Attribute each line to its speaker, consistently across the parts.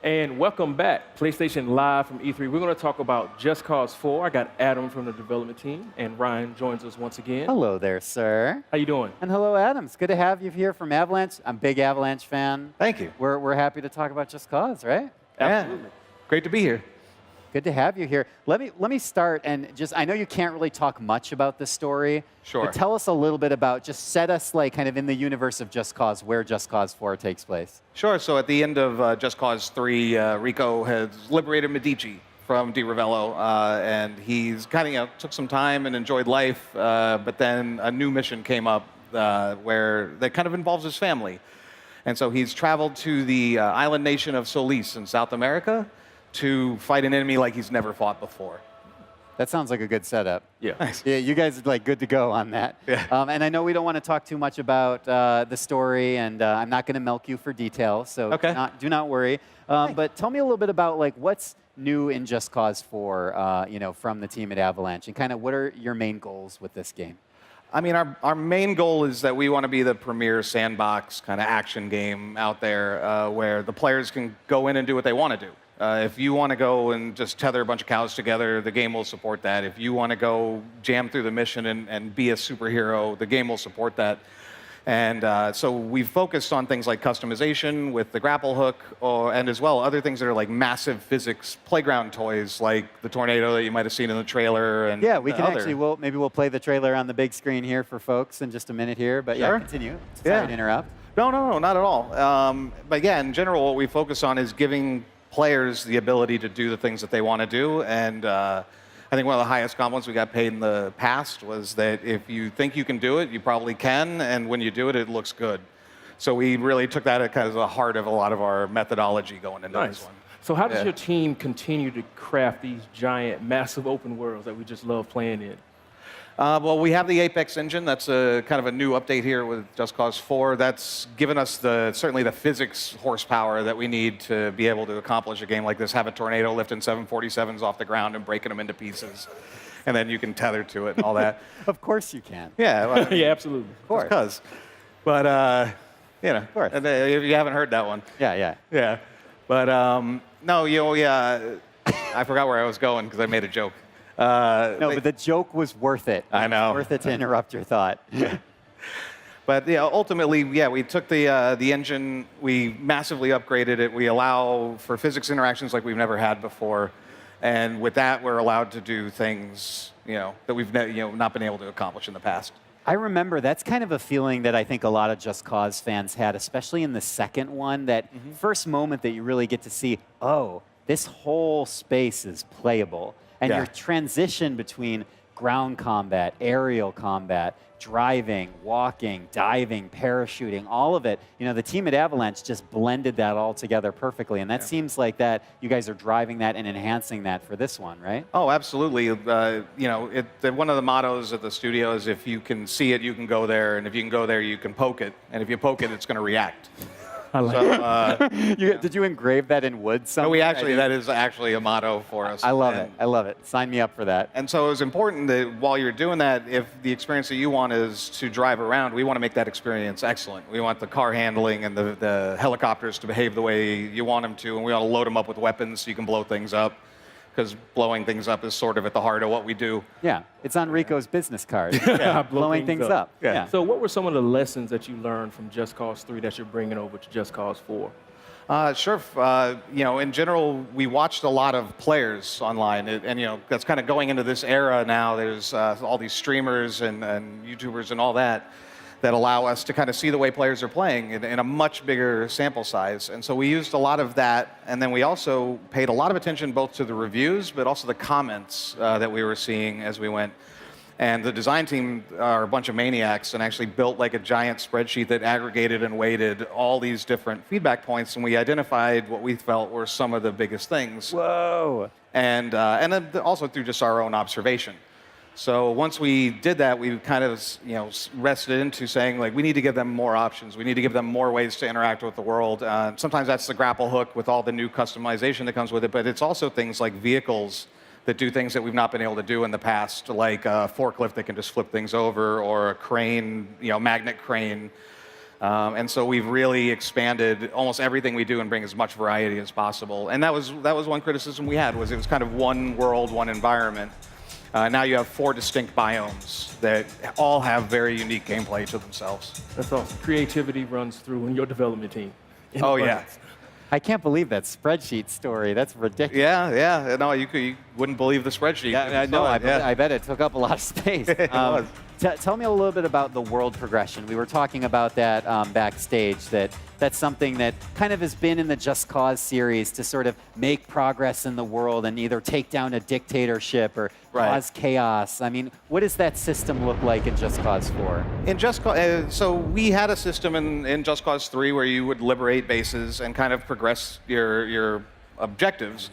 Speaker 1: And welcome back, PlayStation Live from E3. We're going to talk about Just Cause 4. I got Adam from the development team, and Ryan joins us once again.
Speaker 2: Hello there, sir.
Speaker 1: How you doing?
Speaker 2: And hello, Adam. It's good to have you here from Avalanche. I'm a big Avalanche fan.
Speaker 3: Thank you.
Speaker 2: We're happy to talk about Just Cause, right?
Speaker 1: Absolutely.
Speaker 3: Great to be here.
Speaker 2: Good to have you here. Let me start and just, I know you can't really talk much about the story.
Speaker 3: Sure.
Speaker 2: But tell us a little bit about, just set us like kind of in the universe of Just Cause, where Just Cause 4 takes place.
Speaker 3: Sure. So at the end of Just Cause 3, Rico has liberated Medici from Di Ravello, and he's kind of took some time and enjoyed life, but then a new mission came up where that kind of involves his family. And so he's traveled to the island nation of Solis in South America to fight an enemy like he's never fought before.
Speaker 2: That sounds like a good setup.
Speaker 1: Yeah.
Speaker 3: Nice.
Speaker 2: Yeah, you guys are like good to go on that.
Speaker 3: Yeah.
Speaker 2: And I know we don't want to talk too much about the story, and I'm not going to milk you for details, so
Speaker 3: Okay.
Speaker 2: do not worry. But tell me a little bit about like what's new in Just Cause 4, from the team at Avalanche, and kind of what are your main goals with this game?
Speaker 3: I mean, our main goal is that we want to be the premier sandbox kind of action game out there where the players can go in and do what they want to do. If you want to go and just tether a bunch of cows together, the game will support that. If you want to go jam through the mission and be a superhero, the game will support that. And so we've focused on things like customization with the grapple hook, and as well other things that are like massive physics playground toys, like the tornado that you might have seen in the trailer. And
Speaker 2: Yeah, we can
Speaker 3: other.
Speaker 2: actually, maybe we'll play the trailer on the big screen here for folks in just a minute here. But yeah,
Speaker 3: Sure.
Speaker 2: continue.
Speaker 3: Yeah.
Speaker 2: Sorry to interrupt.
Speaker 3: No, not at all. But yeah, in general, what we focus on is giving players the ability to do the things that they want to do. And I think one of the highest compliments we got paid in the past was that if you think you can do it, you probably can. And when you do it, it looks good. So we really took that at kind of the heart of a lot of our methodology going into this one.
Speaker 1: So how does
Speaker 3: Yeah.
Speaker 1: your team continue to craft these giant, massive open worlds that we just love playing in?
Speaker 3: Well, we have the Apex engine. That's a kind of a new update here with Just Cause 4. That's given us certainly the physics horsepower that we need to be able to accomplish a game like this. Have a tornado lifting 747s off the ground and breaking them into pieces, and then you can tether to it and all that.
Speaker 2: Of course you can.
Speaker 3: Yeah, well,
Speaker 1: Yeah, absolutely.
Speaker 2: Of course.
Speaker 3: because. But of
Speaker 2: course.
Speaker 3: if you haven't heard that one,
Speaker 2: Yeah.
Speaker 3: yeah. But no, I forgot where I was going because I made a joke.
Speaker 2: No, but the joke was worth it.
Speaker 3: I know.
Speaker 2: It was worth it to interrupt your thought.
Speaker 3: But yeah, ultimately, we took the engine, we massively upgraded it. We allow for physics interactions like we've never had before, and with that, we're allowed to do things that we've not been able to accomplish in the past.
Speaker 2: I remember that's kind of a feeling that I think a lot of Just Cause fans had, especially in the second one, that first moment that you really get to see, oh, this whole space is playable. And
Speaker 3: Yeah.
Speaker 2: your transition between ground combat, aerial combat, driving, walking, diving, parachuting, all of it, the team at Avalanche just blended that all together perfectly. And that seems like that you guys are driving that and enhancing that for this one, right?
Speaker 3: Oh, absolutely. One of the mottos at the studio is if you can see it, you can go there, and if you can go there, you can poke it, and if you poke it, it's going to react.
Speaker 1: I like it.
Speaker 3: So,
Speaker 2: Did you engrave that in wood somewhere?
Speaker 3: that is actually a motto for us.
Speaker 2: I love it.
Speaker 3: And-
Speaker 2: I love it. Sign me up for that.
Speaker 3: And so it was important that while you're doing that, if the experience that you want is to drive around, we want to make that experience excellent. We want the car handling and the helicopters to behave the way you want them to, and we want to load them up with weapons so you can blow things up, because blowing things up is sort of at the heart of what we do.
Speaker 2: Yeah, it's on Rico's business card.
Speaker 1: Blow
Speaker 2: Blowing things up.
Speaker 3: Yeah.
Speaker 1: So what were some of the lessons that you learned from Just Cause 3 that you're bringing over to Just Cause 4?
Speaker 3: Sure. In general, we watched a lot of players online, and that's kind of going into this era now. There's all these streamers and YouTubers and all that allow us to kind of see the way players are playing in a much bigger sample size. And so we used a lot of that, and then we also paid a lot of attention both to the reviews, but also the comments that we were seeing as we went. And the design team are a bunch of maniacs and actually built like a giant spreadsheet that aggregated and weighted all these different feedback points, and we identified what we felt were some of the biggest things.
Speaker 2: Whoa.
Speaker 3: And then also through just our own observation. So once we did that, we kind of rested into saying, like, we need to give them more options. We need to give them more ways to interact with the world. Sometimes that's the grapple hook with all the new customization that comes with it, but it's also things like vehicles that do things that we've not been able to do in the past, like a forklift that can just flip things over, or a crane, magnet crane. And so we've really expanded almost everything we do and bring as much variety as possible. And that was one criticism we had, was it was kind of one world, one environment. Now you have 4 distinct biomes that all have very unique gameplay to themselves.
Speaker 1: That's awesome. Creativity runs through in your development team. In
Speaker 3: Oh, yeah.
Speaker 1: abundance.
Speaker 2: I can't believe that spreadsheet story. That's ridiculous.
Speaker 3: Yeah. No, you wouldn't believe the spreadsheet.
Speaker 2: Yeah, I
Speaker 3: if you
Speaker 2: know.
Speaker 3: saw it,
Speaker 2: I bet it took up a lot of space.
Speaker 3: was.
Speaker 2: Tell me a little bit about the world progression. We were talking about that backstage, that's something that kind of has been in the Just Cause series to sort of make progress in the world and either take down a dictatorship or
Speaker 3: Right.
Speaker 2: cause chaos. I mean, what does that system look like in Just Cause 4?
Speaker 3: In Just Cause, so we had a system in Just Cause 3 where you would liberate bases and kind of progress your objectives,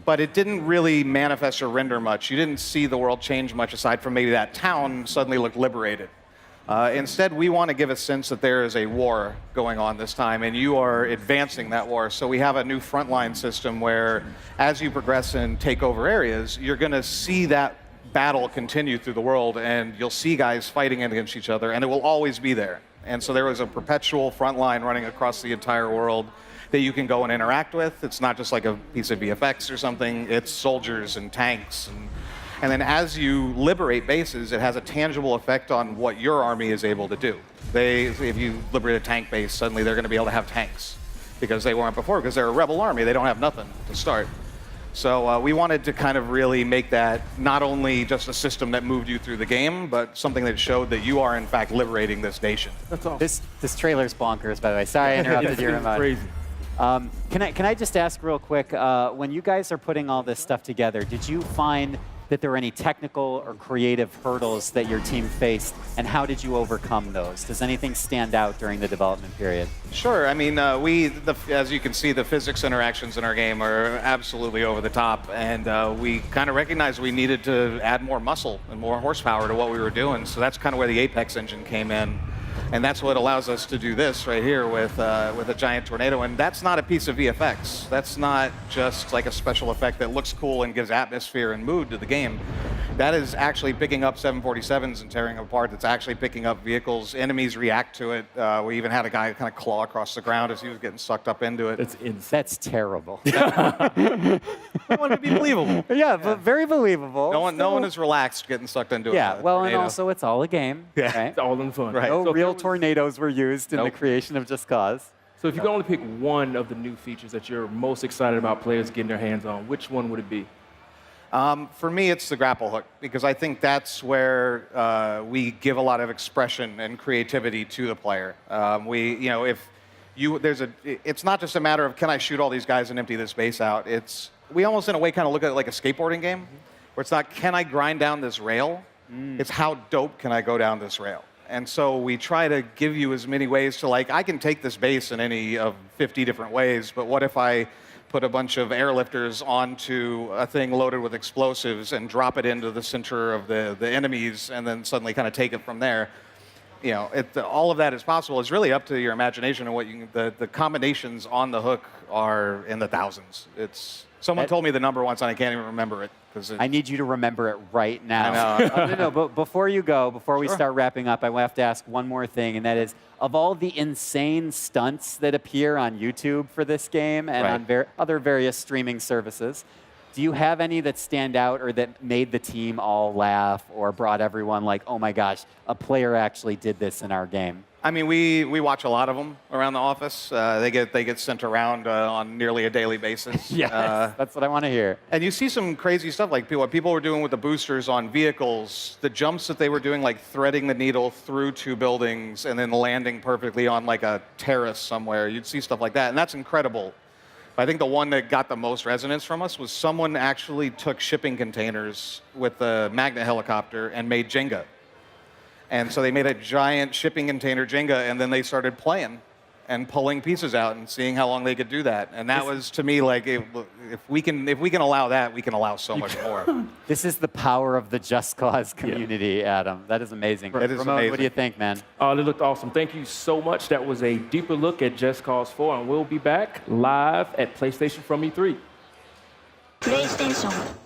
Speaker 3: but it didn't really manifest or render much. You didn't see the world change much aside from maybe that town suddenly looked liberated. Instead, we want to give a sense that there is a war going on this time, and you are advancing that war. So we have a new frontline system where, as you progress and take over areas, you're going to see that battle continue through the world, and you'll see guys fighting against each other, and it will always be there. And so there was a perpetual frontline running across the entire world that you can go and interact with. It's not just like a piece of VFX or something. It's soldiers and tanks and then as you liberate bases, it has a tangible effect on what your army is able to do. If you liberate a tank base, suddenly they're going to be able to have tanks because they weren't before, because they're a rebel army. They don't have nothing to start. So we wanted to kind of really make that not only just a system that moved you through the game, but something that showed that you are in fact liberating this nation.
Speaker 1: That's awesome.
Speaker 2: This trailer's bonkers, by the way. Sorry I interrupted you,
Speaker 1: It's
Speaker 2: Ramon.
Speaker 1: crazy.
Speaker 2: Can I just ask real quick, when you guys are putting all this stuff together, did you find that there were any technical or creative hurdles that your team faced, and how did you overcome those? Does anything stand out during the development period?
Speaker 3: Sure. I mean, as you can see, the physics interactions in our game are absolutely over the top, and we kind of recognized we needed to add more muscle and more horsepower to what we were doing. So that's kind of where the Apex engine came in. And that's what allows us to do this right here with a giant tornado. And that's not a piece of VFX. That's not just like a special effect that looks cool and gives atmosphere and mood to the game. That is actually picking up 747s and tearing them apart. It's actually picking up vehicles. Enemies react to it. We even had a guy kind of claw across the ground as he was getting sucked up into it.
Speaker 1: It's insane.
Speaker 2: That's terrible.
Speaker 3: I want it to be believable.
Speaker 2: Yeah, but very believable.
Speaker 3: No one is relaxed getting sucked into it.
Speaker 2: Yeah, well, and also it's all a game.
Speaker 3: Yeah.
Speaker 2: Right?
Speaker 1: It's all in fun.
Speaker 3: Right.
Speaker 2: No
Speaker 1: So if
Speaker 2: real
Speaker 1: there was-
Speaker 2: tornadoes were used in the
Speaker 3: Nope.
Speaker 2: creation of Just Cause.
Speaker 1: So if you could only pick one of the new features that you're most excited about players getting their hands on, which one would it be?
Speaker 3: For me, it's the grapple hook, because I think that's where we give a lot of expression and creativity to the player. It's not just a matter of, can I shoot all these guys and empty this base out? We almost in a way kind of look at it like a skateboarding game, where it's not, can I grind down this rail? It's how dope can I go down this rail? And so we try to give you as many ways to, like, I can take this base in any of 50 different ways, but what if I put a bunch of airlifters onto a thing loaded with explosives and drop it into the center of the enemies and then suddenly kind of take it from there? All of that is possible. It's really up to your imagination and what the combinations on the hook are in the thousands. Someone told me the number once and I can't even remember it.
Speaker 2: I need you to remember it right now.
Speaker 3: I know.
Speaker 2: No, but before we
Speaker 3: Sure.
Speaker 2: start wrapping up, I have to ask one more thing, and that is, of all the insane stunts that appear on YouTube for this game and
Speaker 3: Right.
Speaker 2: on other various streaming services, do you have any that stand out or that made the team all laugh or brought everyone like, oh my gosh, a player actually did this in our game?
Speaker 3: I mean, we watch a lot of them around the office. They get sent around on nearly a daily basis.
Speaker 2: Yes, that's what I want to hear.
Speaker 3: And you see some crazy stuff, like what people were doing with the boosters on vehicles, the jumps that they were doing, like threading the needle through 2 buildings and then landing perfectly on like a terrace somewhere. You'd see stuff like that, and that's incredible. But I think the one that got the most resonance from us was someone actually took shipping containers with the Magna helicopter and made Jenga. And so they made a giant shipping container Jenga, and then they started playing and pulling pieces out and seeing how long they could do that. And that was, to me, like, if we can allow that, we can allow so much more.
Speaker 2: This is the power of the Just Cause community, Adam. That is amazing.
Speaker 3: It is
Speaker 2: Ramon,
Speaker 3: amazing.
Speaker 2: what do you think, man?
Speaker 1: Oh, they looked awesome. Thank you so much. That was a deeper look at Just Cause 4, and we'll be back live at PlayStation from E3.
Speaker 4: プレイステーション